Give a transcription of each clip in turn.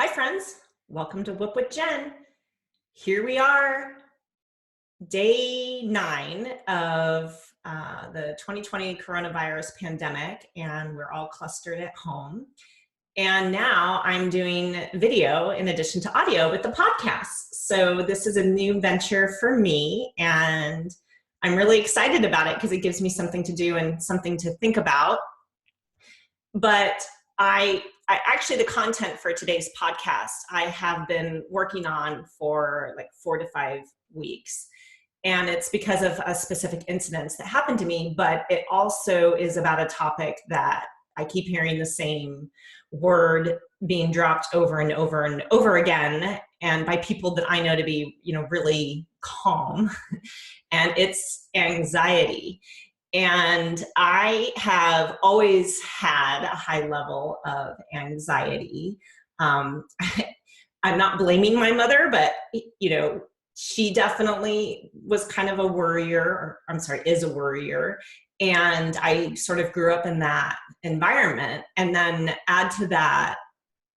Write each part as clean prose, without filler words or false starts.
Hi, friends. Welcome to Whoop with Jen. Here we are, day 9 of the 2020 coronavirus pandemic, and we're all clustered at home. And now I'm doing video in addition to audio with the podcast. So this is a new venture for me, and I'm really excited about it because it gives me something to do and something to think about. But I actually, the content for today's podcast, I have been working on for like 4 to 5 weeks. And it's because of a specific incidents that happened to me, but it also is about a topic that I keep hearing the same word being dropped over and over and over again, and by people that I know to be, really calm. And it's anxiety. And I have always had a high level of anxiety. Um, I'm not blaming my mother, but she definitely was kind of a worrier, or I'm sorry, is a worrier. And I sort of grew up in that environment. And then add to that,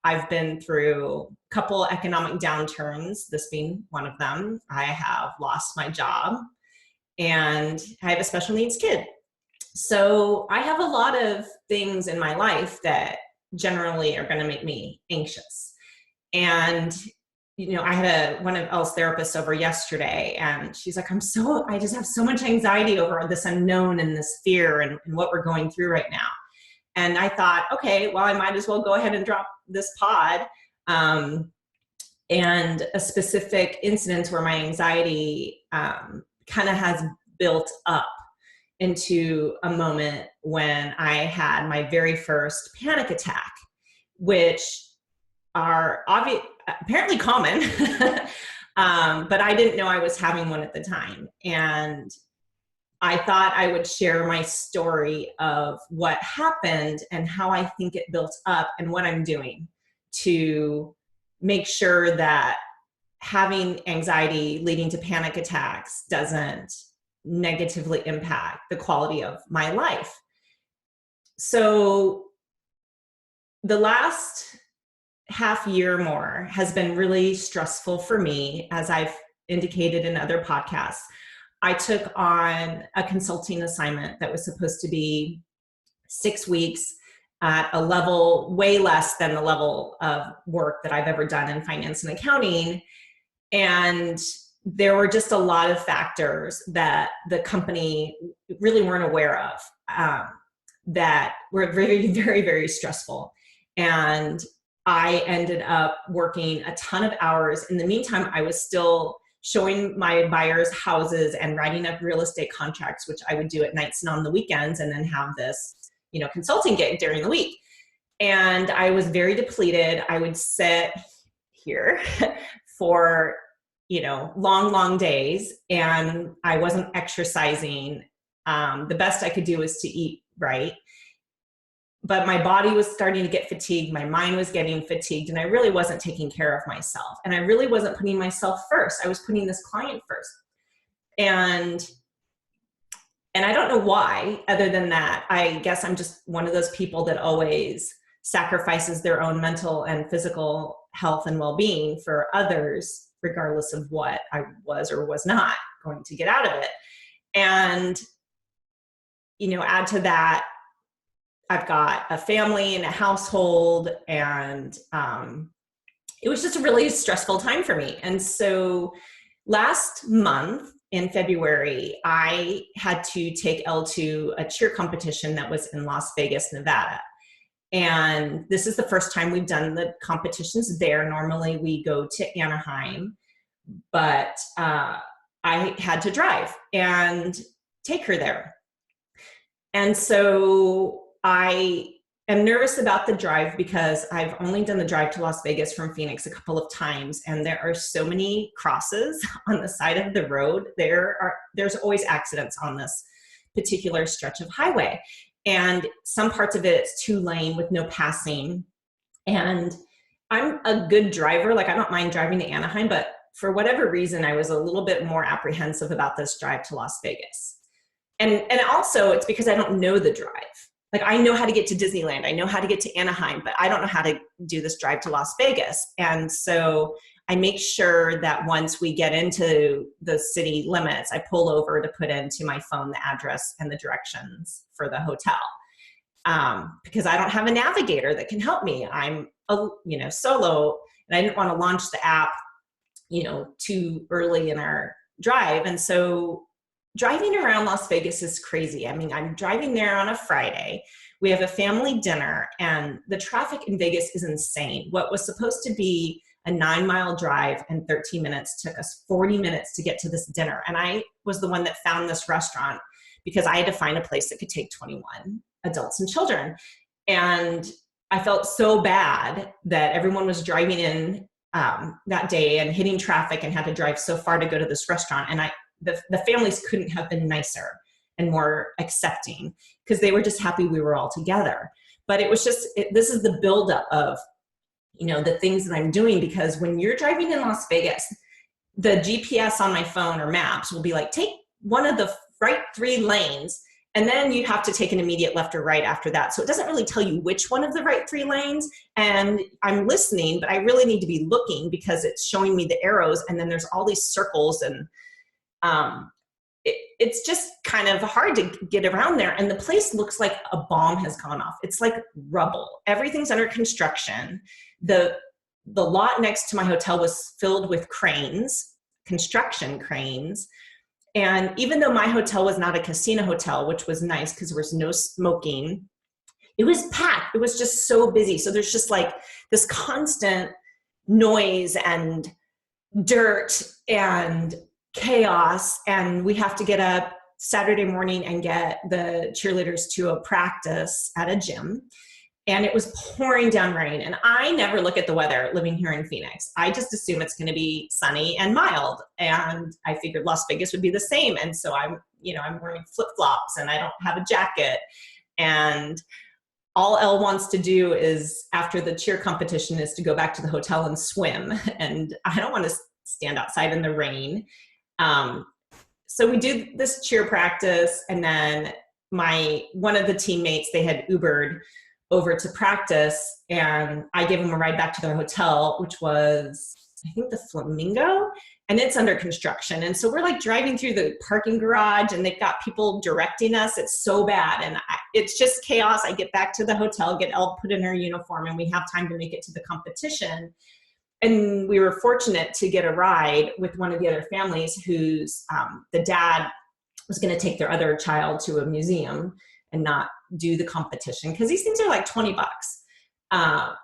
I've been through a couple economic downturns, this being one of them. I have lost my job, and I have a special needs kid. So I have a lot of things in my life that generally are going to make me anxious. And, I had one of Elle's therapists over yesterday, and she's like, I just have so much anxiety over this unknown and this fear and what we're going through right now. And I thought, okay, well, I might as well go ahead and drop this pod. And a specific incident where my anxiety kind of has built up into a moment when I had my very first panic attack, which are apparently common, but I didn't know I was having one at the time. And I thought I would share my story of what happened and how I think it built up and what I'm doing to make sure that having anxiety leading to panic attacks doesn't negatively impact the quality of my life. So the last half year more has been really stressful for me, as I've indicated in other podcasts. I took on a consulting assignment that was supposed to be 6 weeks at a level way less than the level of work that I've ever done in finance and accounting. And there were just a lot of factors that the company really weren't aware of that were very, very, very stressful. And I ended up working a ton of hours. In the meantime, I was still showing my buyers houses and writing up real estate contracts, which I would do at nights and on the weekends, and then have this, consulting gig during the week. And I was very depleted. I would sit here for long, long days, and I wasn't exercising. The best I could do was to eat right. But my body was starting to get fatigued. My mind was getting fatigued, and I really wasn't taking care of myself. And I really wasn't putting myself first. I was putting this client first. And I don't know why, other than that. I guess I'm just one of those people that always sacrifices their own mental and physical health and well-being for others, regardless of what I was or was not going to get out of it. And, add to that, I've got a family and a household, and it was just a really stressful time for me. And so last month in February, I had to take Elle to a cheer competition that was in Las Vegas, Nevada. And this is the first time we've done the competitions there. Normally we go to Anaheim, but I had to drive and take her there. And so I am nervous about the drive because I've only done the drive to Las Vegas from Phoenix a couple of times, and there are so many crosses on the side of the road. There's always accidents on this particular stretch of highway. And some parts of it, it's 2-lane with no passing. And I'm a good driver. Like, I don't mind driving to Anaheim, but for whatever reason, I was a little bit more apprehensive about this drive to Las Vegas. And also it's because I don't know the drive. like, I know how to get to Disneyland. I know how to get to Anaheim, but I don't know how to do this drive to Las Vegas. And so I make sure that once we get into the city limits, I pull over to put into my phone the address and the directions for the hotel. Because I don't have a navigator that can help me. I'm solo, and I didn't want to launch the app, too early in our drive. And so driving around Las Vegas is crazy. I mean, I'm driving there on a Friday. We have a family dinner, and the traffic in Vegas is insane. What was supposed to be a 9-mile drive and 13 minutes took us 40 minutes to get to this dinner. And I was the one that found this restaurant because I had to find a place that could take 21 adults and children. And I felt so bad that everyone was driving in that day and hitting traffic and had to drive so far to go to this restaurant. And the families couldn't have been nicer and more accepting because they were just happy we were all together. But it was just, this is the buildup of, the things that I'm doing, because when you're driving in Las Vegas, the GPS on my phone or maps will be like, take one of the right 3 lanes, and then you have to take an immediate left or right after that. So it doesn't really tell you which one of the right 3 lanes. And I'm listening, but I really need to be looking because it's showing me the arrows, and then there's all these circles, and it's just kind of hard to get around there. And the place looks like a bomb has gone off. It's like rubble. Everything's under construction. The lot next to my hotel was filled with cranes, construction cranes. And even though my hotel was not a casino hotel, which was nice because there was no smoking, it was packed. It was just so busy. So there's just like this constant noise and dirt and chaos. And we have to get up Saturday morning and get the cheerleaders to a practice at a gym. And it was pouring down rain. And I never look at the weather living here in Phoenix. I just assume it's going to be sunny and mild. And I figured Las Vegas would be the same. And so I'm wearing flip-flops and I don't have a jacket. And all Elle wants to do is, after the cheer competition, is to go back to the hotel and swim. And I don't want to stand outside in the rain. So we do this cheer practice. And then one of the teammates, they had Ubered over to practice, and I gave them a ride back to their hotel, which was, I think, the Flamingo, and it's under construction. And so we're like driving through the parking garage, and they've got people directing us. It's so bad. And it's just chaos. I get back to the hotel, get Elle put in her uniform, and we have time to make it to the competition. And we were fortunate to get a ride with one of the other families whose the dad was going to take their other child to a museum and not do the competition, because these things are like $20. And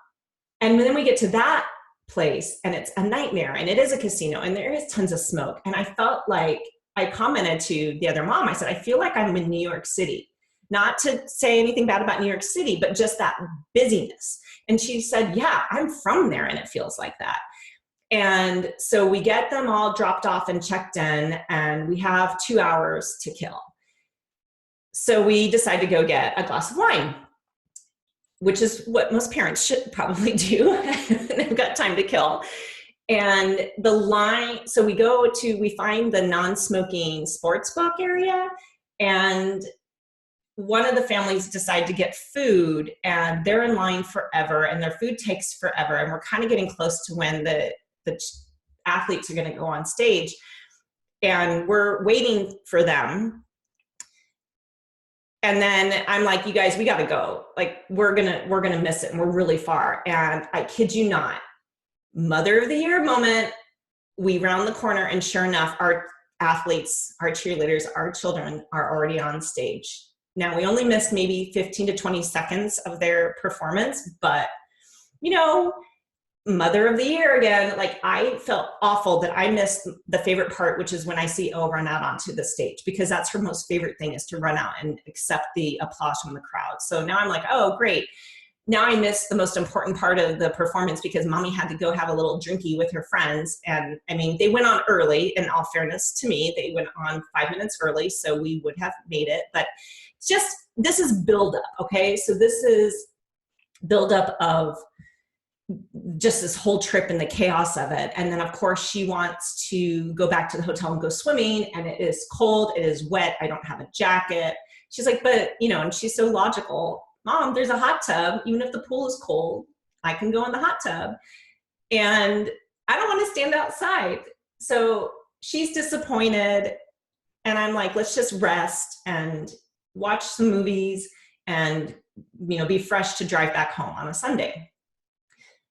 then we get to that place, and it's a nightmare, and it is a casino, and there is tons of smoke. And I felt like, I commented to the other mom, I said, I feel like I'm in New York City. Not to say anything bad about New York City, but just that busyness. And she said, yeah, I'm from there, and it feels like that. And so we get them all dropped off and checked in, and we have 2 hours to kill. So we decide to go get a glass of wine, which is what most parents should probably do. They've got time to kill. And the line, so we find the non-smoking sports book area, and one of the families decide to get food, and they're in line forever, and their food takes forever. And we're kind of getting close to when the athletes are going to go on stage, and we're waiting for them. And then I'm like, you guys, we got to go. Like, we're going to miss it, and we're really far. And I kid you not, Mother of the Year moment, we round the corner, and sure enough, our athletes, our cheerleaders, our children are already on stage. Now, we only missed maybe 15 to 20 seconds of their performance, but, Mother of the Year again. Like, I felt awful that I missed the favorite part, which is when I see Elle run out onto the stage, because that's her most favorite thing, is to run out and accept the applause from the crowd. So now I'm like, oh, great. Now I missed the most important part of the performance because Mommy had to go have a little drinky with her friends. And I mean, they went on early, in all fairness to me. They went on 5 minutes early, so we would have made it. But this is buildup, okay? So this is buildup of just this whole trip and the chaos of it. And then, of course, she wants to go back to the hotel and go swimming, and it is cold, it is wet, I don't have a jacket. She's like, but, and she's so logical. Mom, there's a hot tub. Even if the pool is cold, I can go in the hot tub. And I don't want to stand outside. So she's disappointed. And I'm like, let's just rest and watch some movies and, be fresh to drive back home on a Sunday.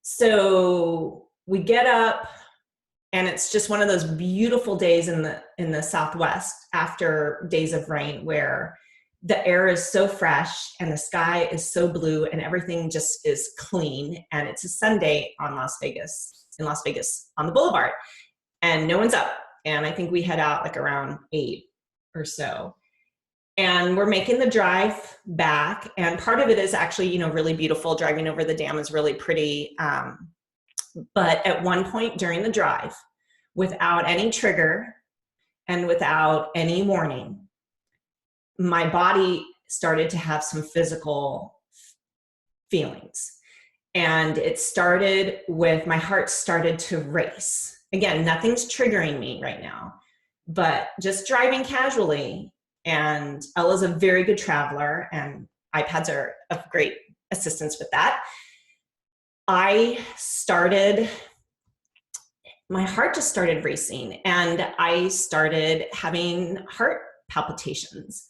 So we get up, and it's just one of those beautiful days in the Southwest after days of rain, where the air is so fresh and the sky is so blue and everything just is clean. And it's a Sunday in Las Vegas on the boulevard, and no one's up. And I think we head out like around 8 or so. And we're making the drive back. And part of it is actually, really beautiful. Driving over the dam is really pretty. But at one point during the drive, without any trigger and without any warning, my body started to have some physical feelings. And it started with, my heart started to race. Again, nothing's triggering me right now, but just driving casually. And Ella's a very good traveler, and iPads are of great assistance with that. My heart just started racing, and I started having heart palpitations,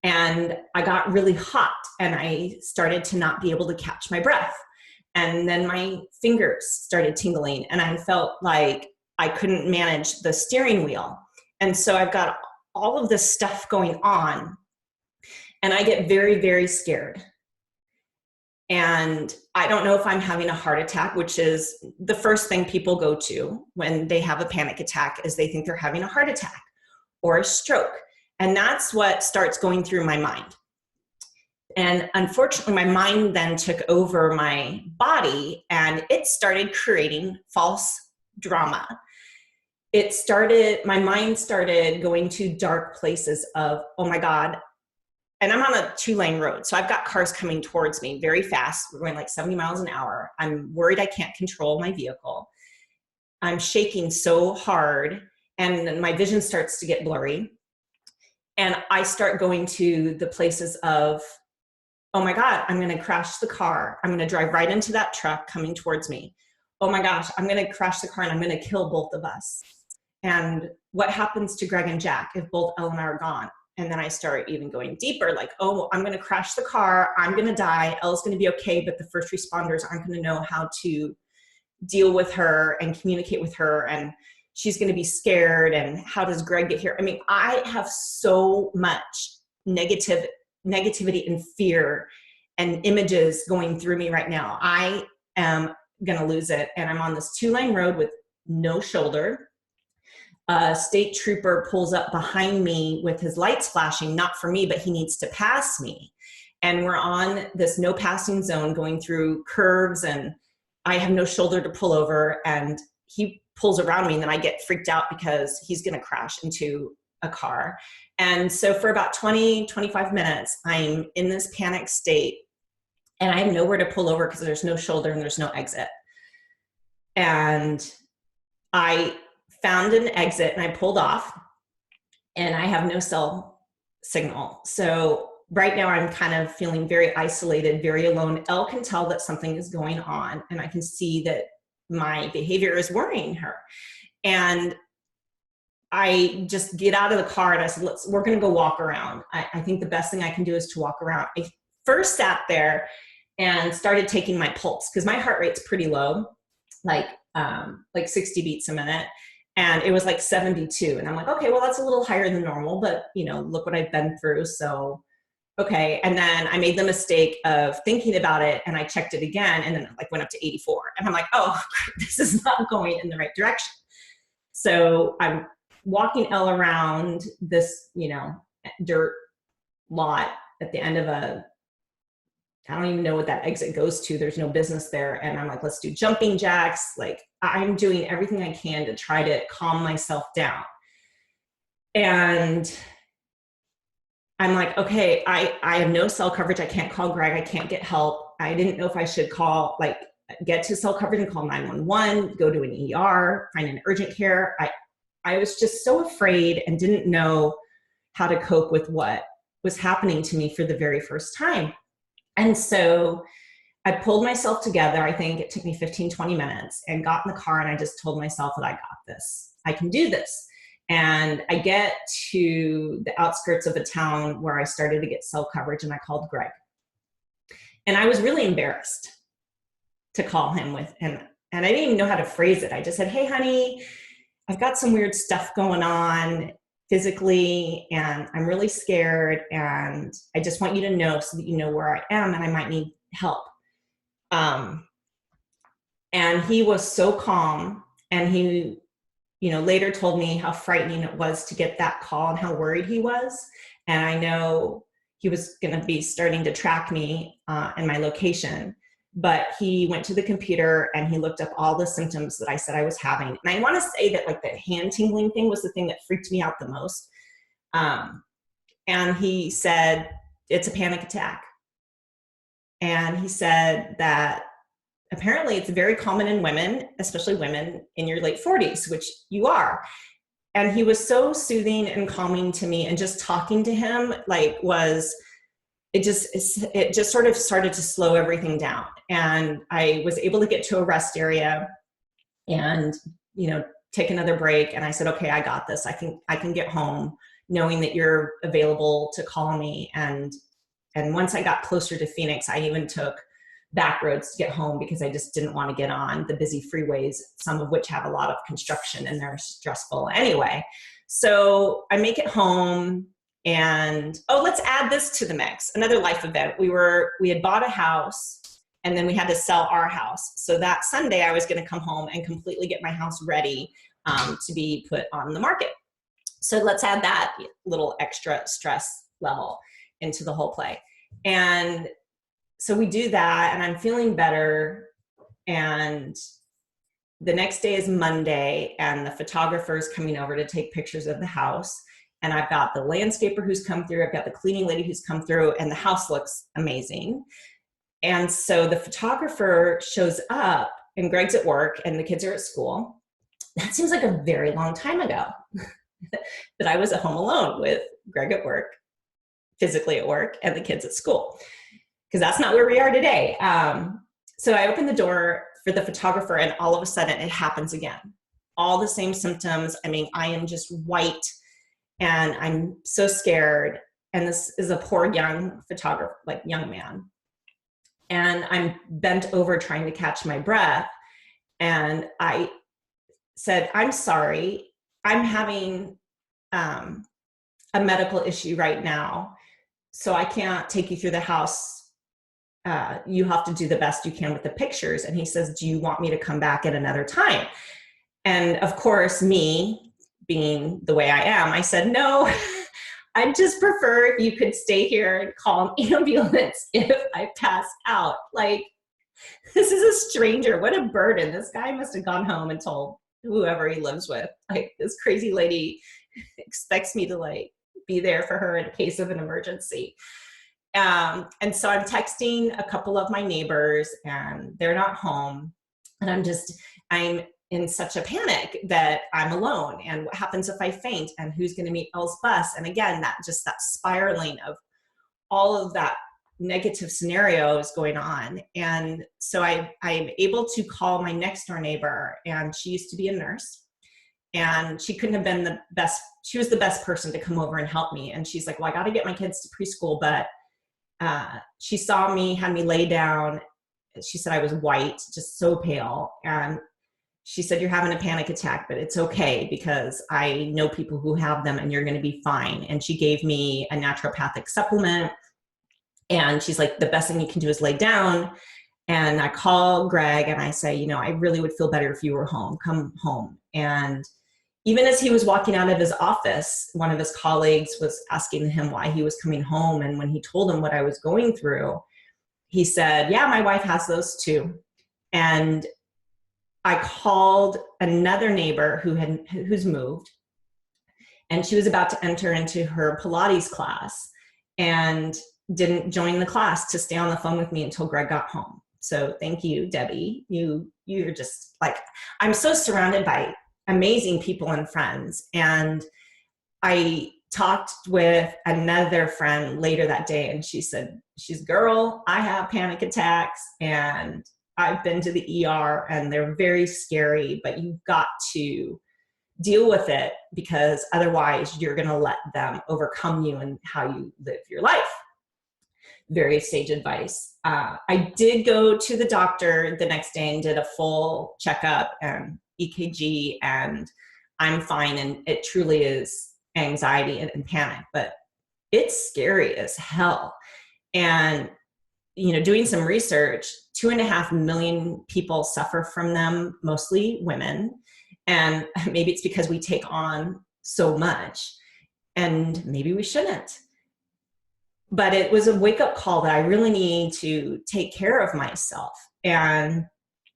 and I got really hot, and I started to not be able to catch my breath. And then my fingers started tingling, and I felt like I couldn't manage the steering wheel. And so I've got all of this stuff going on, and I get very, very scared. And I don't know if I'm having a heart attack, which is the first thing people go to when they have a panic attack, is they think they're having a heart attack or a stroke. And that's what starts going through my mind. And unfortunately, my mind then took over my body, and it started creating false drama. My mind started going to dark places of, oh my God. And I'm on a 2-lane road. So I've got cars coming towards me very fast. We're going like 70 miles an hour. I'm worried I can't control my vehicle. I'm shaking so hard, and my vision starts to get blurry. And I start going to the places of, oh my God, I'm going to crash the car. I'm going to drive right into that truck coming towards me. Oh my gosh, I'm going to crash the car and I'm going to kill both of us. And what happens to Greg and Jack if both Elle and I are gone? And then I start even going deeper, like, oh, I'm going to crash the car. I'm going to die. Elle's going to be okay, but the first responders aren't going to know how to deal with her and communicate with her. And she's going to be scared. And how does Greg get here? I mean, I have so much negativity and fear and images going through me right now. I am going to lose it. And I'm on this 2-lane road with no shoulder. A state trooper pulls up behind me with his lights flashing, not for me, but he needs to pass me. And we're on this no passing zone going through curves, and I have no shoulder to pull over, and he pulls around me, and then I get freaked out because he's going to crash into a car. And so for about 20, 25 minutes, I'm in this panic state, and I have nowhere to pull over because there's no shoulder and there's no exit. And I found an exit and I pulled off, and I have no cell signal. So right now I'm kind of feeling very isolated, very alone. Elle can tell that something is going on, and I can see that my behavior is worrying her. And I just get out of the car and I said, we're going to go walk around. I think the best thing I can do is to walk around. I first sat there and started taking my pulse, because my heart rate's pretty low, like 60 beats a minute. And it was like 72. And I'm like, okay, well, that's a little higher than normal, but look what I've been through. So, okay. And then I made the mistake of thinking about it, and I checked it again, and then it went up to 84. And I'm like, oh, this is not going in the right direction. So I'm walking Elle around this, dirt lot at the end of I don't even know what that exit goes to. There's no business there. And I'm like, let's do jumping jacks. Like, I'm doing everything I can to try to calm myself down. And I'm like, okay, I have no cell coverage. I can't call Greg. I can't get help. I didn't know if I should get to cell coverage and call 911, go to an ER, find an urgent care. I was just so afraid and didn't know how to cope with what was happening to me for the very first time. And so I pulled myself together. I think it took me 15, 20 minutes, and got in the car, and I just told myself that I got this. I can do this. And I get to the outskirts of a town where I started to get cell coverage, and I called Greg. And I was really embarrassed to call him and I didn't even know how to phrase it. I just said, hey, honey, I've got some weird stuff going on physically, and I'm really scared, and I just want you to know so that you know where I am, and I might need help. And he was so calm, and he, later told me how frightening it was to get that call and how worried he was. And I know he was going to be starting to track me and my location. But he went to the computer and he looked up all the symptoms that I said I was having. And I want to say that like the hand tingling thing was the thing that freaked me out the most. And he said, it's a panic attack. And he said that apparently it's very common in women, especially women in your late 40s, which you are. And he was so soothing and calming to me, and just talking to him it just sort of started to slow everything down. And I was able to get to a rest area and, take another break. And I said, okay, I got this. I can get home knowing that you're available to call me. And once I got closer to Phoenix, I even took back roads to get home because I just didn't want to get on the busy freeways, some of which have a lot of construction and they're stressful anyway. So I make it home. And, let's add this to the mix. Another life event. We had bought a house, and then we had to sell our house. So that Sunday I was going to come home and completely get my house ready to be put on the market. So let's add that little extra stress level into the whole play. And so we do that, and I'm feeling better. And the next day is Monday, and the photographer is coming over to take pictures of the house. And I've got the landscaper who's come through. I've got the cleaning lady who's come through, and the house looks amazing. And so the photographer shows up, and Greg's at work and the kids are at school. That seems like a very long time ago that I was at home alone with Greg at work, physically at work, and the kids at school, because that's not where we are today. So I open the door for the photographer, and all of a sudden it happens again. All the same symptoms. I mean, I am just white. And I'm so scared. And this is a poor young photographer, like young man. And I'm bent over trying to catch my breath. And I said, I'm sorry, I'm having a medical issue right now, so I can't take you through the house. You have to do the best you can with the pictures. And he says, do you want me to come back at another time? And of course, me, being the way I am, I said, no, I'd just prefer if you could stay here and call an ambulance if I pass out. Like, this is a stranger. What a burden. This guy must have gone home and told whoever he lives with, like, this crazy lady expects me to be there for her in case of an emergency. And so I'm texting a couple of my neighbors, and they're not home. And I'm in such a panic that I'm alone, and what happens if I faint, and who's going to meet Elle's bus? And again, that spiraling of all of that negative scenario is going on. And so I'm able to call my next door neighbor, and she used to be a nurse, and she couldn't have been the best. She was the best person to come over and help me. And she's like, well, I got to get my kids to preschool, but she saw me, had me lay down. She said I was white, just so pale. And she said, you're having a panic attack, but it's okay because I know people who have them, and you're going to be fine. And she gave me a naturopathic supplement. And she's like, the best thing you can do is lay down. And I call Greg and I say, I really would feel better if you were home. Come home. And even as he was walking out of his office, one of his colleagues was asking him why he was coming home. And when he told him what I was going through, he said, yeah, my wife has those too. And I called another neighbor who's moved, and she was about to enter into her Pilates class and didn't join the class to stay on the phone with me until Greg got home. So thank you, Debbie. You're just like, I'm so surrounded by amazing people and friends. And I talked with another friend later that day, and she said, girl, I have panic attacks and I've been to the ER and they're very scary, but you've got to deal with it because otherwise you're going to let them overcome you and how you live your life. Very sage advice. I did go to the doctor the next day and did a full checkup and EKG, and I'm fine. And it truly is anxiety and panic, but it's scary as hell. And, doing some research, 2.5 million people suffer from them, mostly women. And maybe it's because we take on so much, and maybe we shouldn't. But it was a wake-up call that I really need to take care of myself and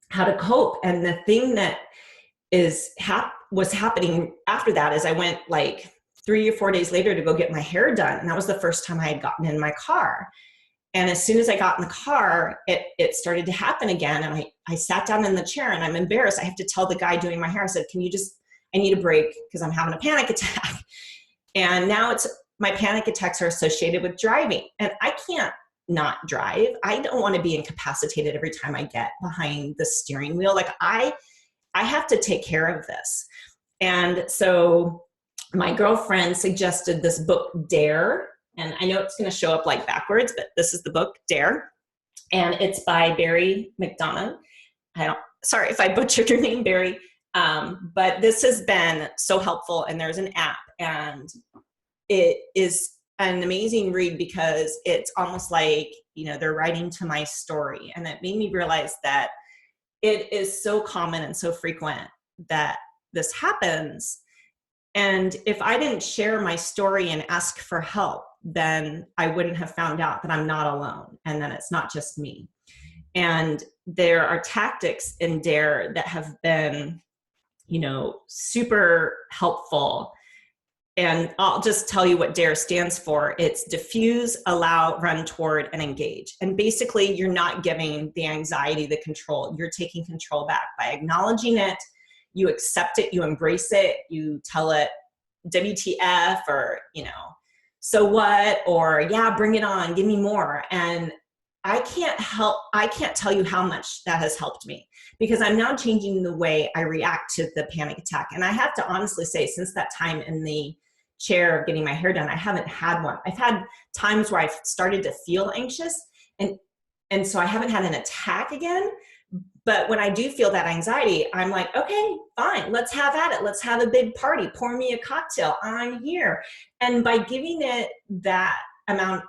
how to cope. And the thing that was happening after that is I went like 3 or 4 days later to go get my hair done. And that was the first time I had gotten in my car. And as soon as I got in the car, it started to happen again. And I sat down in the chair and I'm embarrassed. I have to tell the guy doing my hair, I said, I need a break because I'm having a panic attack. And now my panic attacks are associated with driving, and I can't not drive. I don't want to be incapacitated every time I get behind the steering wheel. Like I have to take care of this. And so my girlfriend suggested this book, Dare. And I know it's going to show up like backwards, but this is the book, Dare. And it's by Barry McDonough. Sorry if I butchered your name, Barry. But this has been so helpful, and there's an app, and it is an amazing read because it's almost like, they're writing to my story. And it made me realize that it is so common and so frequent that this happens. And if I didn't share my story and ask for help, then I wouldn't have found out that I'm not alone and that it's not just me. And there are tactics in Dare that have been, super helpful. And I'll just tell you what DARE stands for. It's diffuse, allow, run toward, and engage. And basically, you're not giving the anxiety the control. You're taking control back by acknowledging it. You accept it. You embrace it. You tell it WTF or, so what? Or yeah, bring it on. Give me more. And I can't tell you how much that has helped me because I'm now changing the way I react to the panic attack. And I have to honestly say, since that time in the chair of getting my hair done, I haven't had one. I've had times where I've started to feel anxious and so I haven't had an attack again. But when I do feel that anxiety, I'm like, okay, fine, let's have at it. Let's have a big party. Pour me a cocktail. I'm here. And by giving it that amount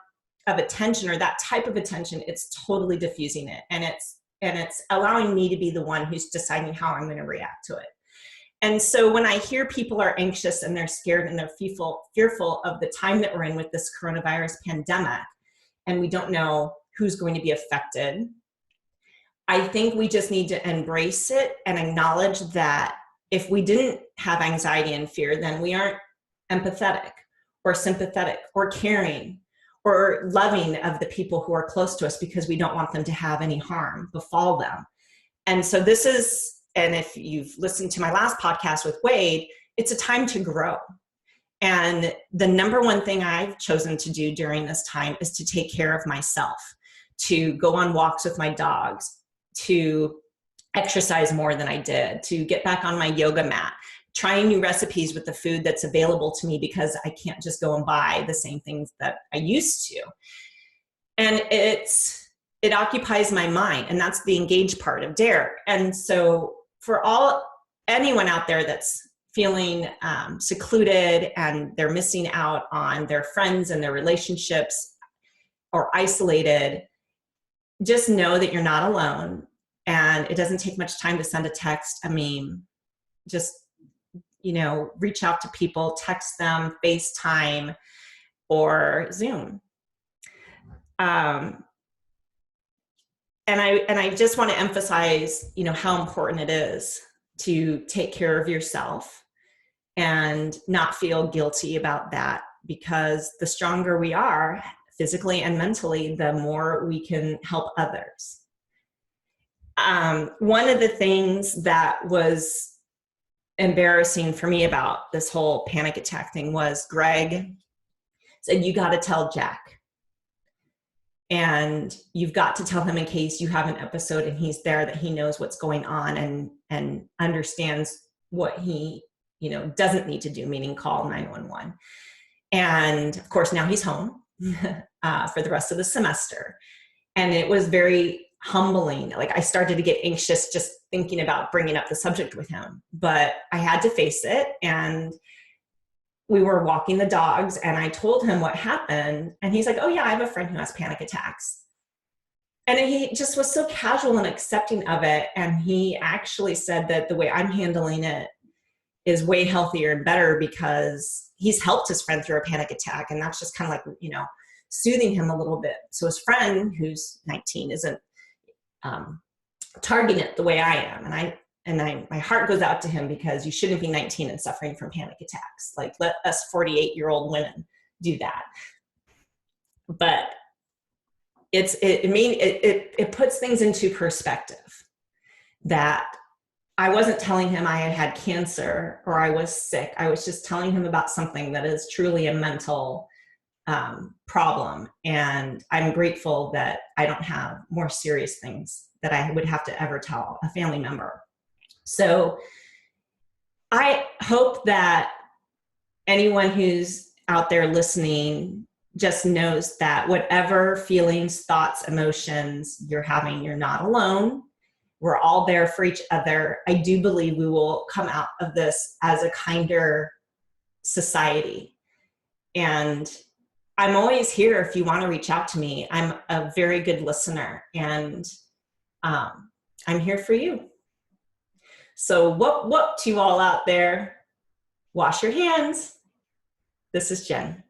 of attention or that type of attention, it's totally diffusing it. And it's allowing me to be the one who's deciding how I'm going to react to it. And so when I hear people are anxious and they're scared and they're fearful of the time that we're in with this coronavirus pandemic, and we don't know who's going to be affected, I think we just need to embrace it and acknowledge that if we didn't have anxiety and fear, then we aren't empathetic or sympathetic or caring or loving of the people who are close to us because we don't want them to have any harm befall them. And so this is, and if you've listened to my last podcast with Wade, it's a time to grow. And the number one thing I've chosen to do during this time is to take care of myself, to go on walks with my dogs, to exercise more than I did, to get back on my yoga mat, trying new recipes with the food that's available to me because I can't just go and buy the same things that I used to. And it occupies my mind, and that's the engage part of DARE. And so for anyone out there that's feeling secluded and they're missing out on their friends and their relationships or isolated, just know that you're not alone, and it doesn't take much time to send a text. I mean, just, reach out to people, text them, FaceTime, or Zoom. And I just want to emphasize, how important it is to take care of yourself and not feel guilty about that, because the stronger we are physically and mentally, the more we can help others. One of the things that was embarrassing for me about this whole panic attack thing was Greg said, you got to tell Jack. And you've got to tell him in case you have an episode and he's there, that he knows what's going on and understands what he, doesn't need to do, meaning call 911. And of course, now he's home for the rest of the semester. And it was very humbling. Like, I started to get anxious just thinking about bringing up the subject with him, but I had to face it. And we were walking the dogs and I told him what happened. And he's like, oh yeah, I have a friend who has panic attacks. And he just was so casual and accepting of it. And he actually said that the way I'm handling it is way healthier and better because he's helped his friend through a panic attack. And that's just kind of like, soothing him a little bit. So his friend, who's 19, isn't targeting it the way I am. And my heart goes out to him, because you shouldn't be 19 and suffering from panic attacks. Like, let us 48-year-old women do that. But it puts things into perspective, that I wasn't telling him I had cancer or I was sick. I was just telling him about something that is truly a mental problem. And I'm grateful that I don't have more serious things that I would have to ever tell a family member. So I hope that anyone who's out there listening just knows that whatever feelings, thoughts, emotions you're having, you're not alone. We're all there for each other. I do believe we will come out of this as a kinder society. And I'm always here if you want to reach out to me. I'm a very good listener, and I'm here for you. So whoop to you all out there. Wash your hands. This is Jen.